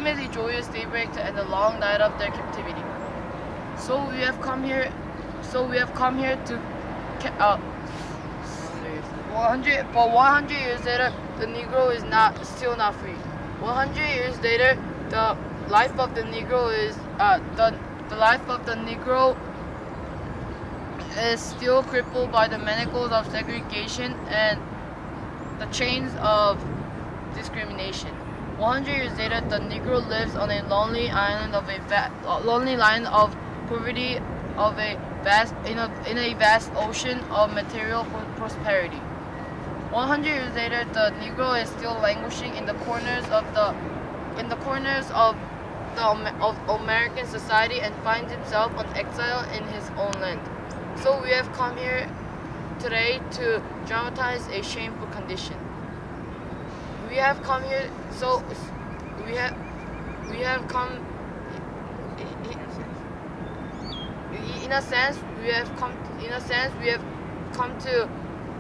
came as a joyous daybreak to end the long night of their captivity. So we have come here to 100 years later, the Negro is still not free. 100 years later, the life of the Negro is still crippled by the manacles of segregation and the chains of discrimination. 100 years later, the Negro lives on a lonely island of poverty in a vast ocean of material prosperity. 100 years later, the Negro is still languishing in the corners of American society and finds himself on exile in his own land. So we have come here today to dramatize a shameful condition. We have come here, so we have come. In a sense, we have come to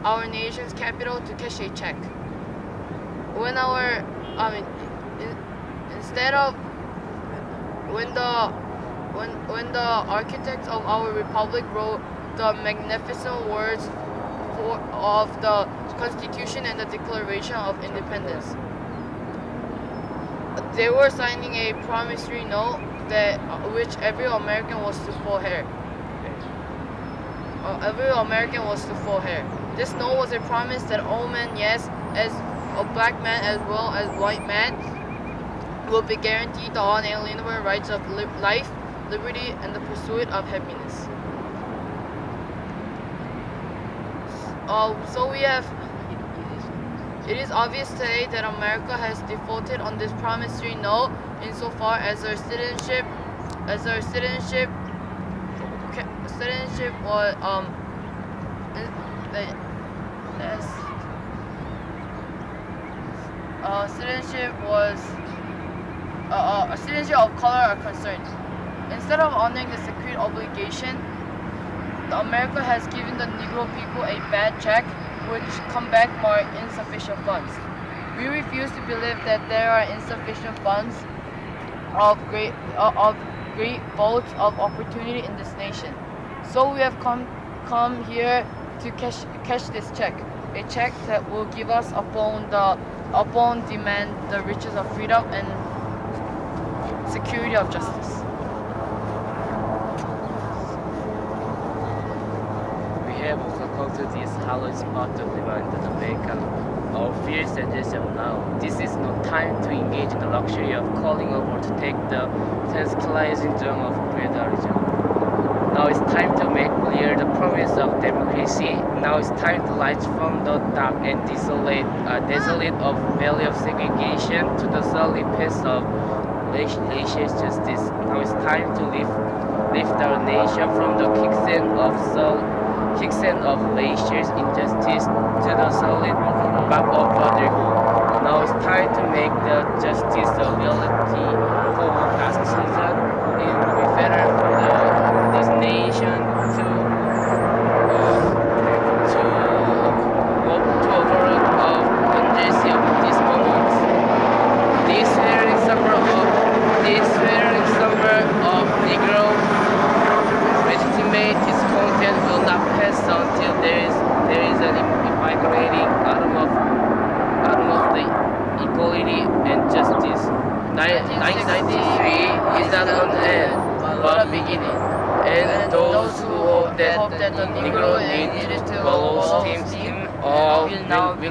our nation's capital to cash a check. When the architects of our republic wrote the magnificent words of the Constitution and the Declaration of Independence, they were signing a promissory note which every American was to fulfill. This note was a promise that all men, yes, as a black man as well as white man, will be guaranteed the unalienable rights of life, liberty, and the pursuit of happiness. It is obvious today that America has defaulted on this promissory note insofar as our citizenship citizenship of color are concerned. Instead of honoring the sacred obligation, America has given the Negro people a bad check, which come back more insufficient funds. We refuse to believe that there are insufficient funds of great vaults of opportunity in this nation. So we have come here to cash this check, a check that will give us upon demand the riches of freedom and security of justice. We have also come to this hallowed spot to remind America our fears and desire now. This is no time to engage in the luxury of calling over to take the tantalizing drum of feudalism. Now it's time to make clear the promise of democracy. Now it's time to light from the dark and desolate of valley of segregation to the solid path of racial justice. Now it's time to lift our nation from the quicksand of racial injustice to the solid rock of brotherhood. Now it's time to make the justice a reality for past season. It will be better for this nation to overlook hundreds of these moments. This wearing summer of Negro legitimate discontent will not pass until there is an migrating autumn of the equality and justice. 1993 is not an end, but a beginning. And those who hope that the Negro needs to follow steam will now be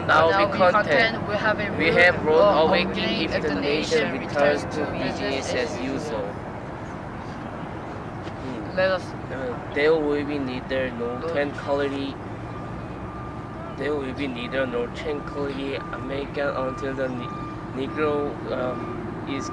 content. We have road awakening if the nation returns to business as usual. There will be neither tranquility American until the Negro is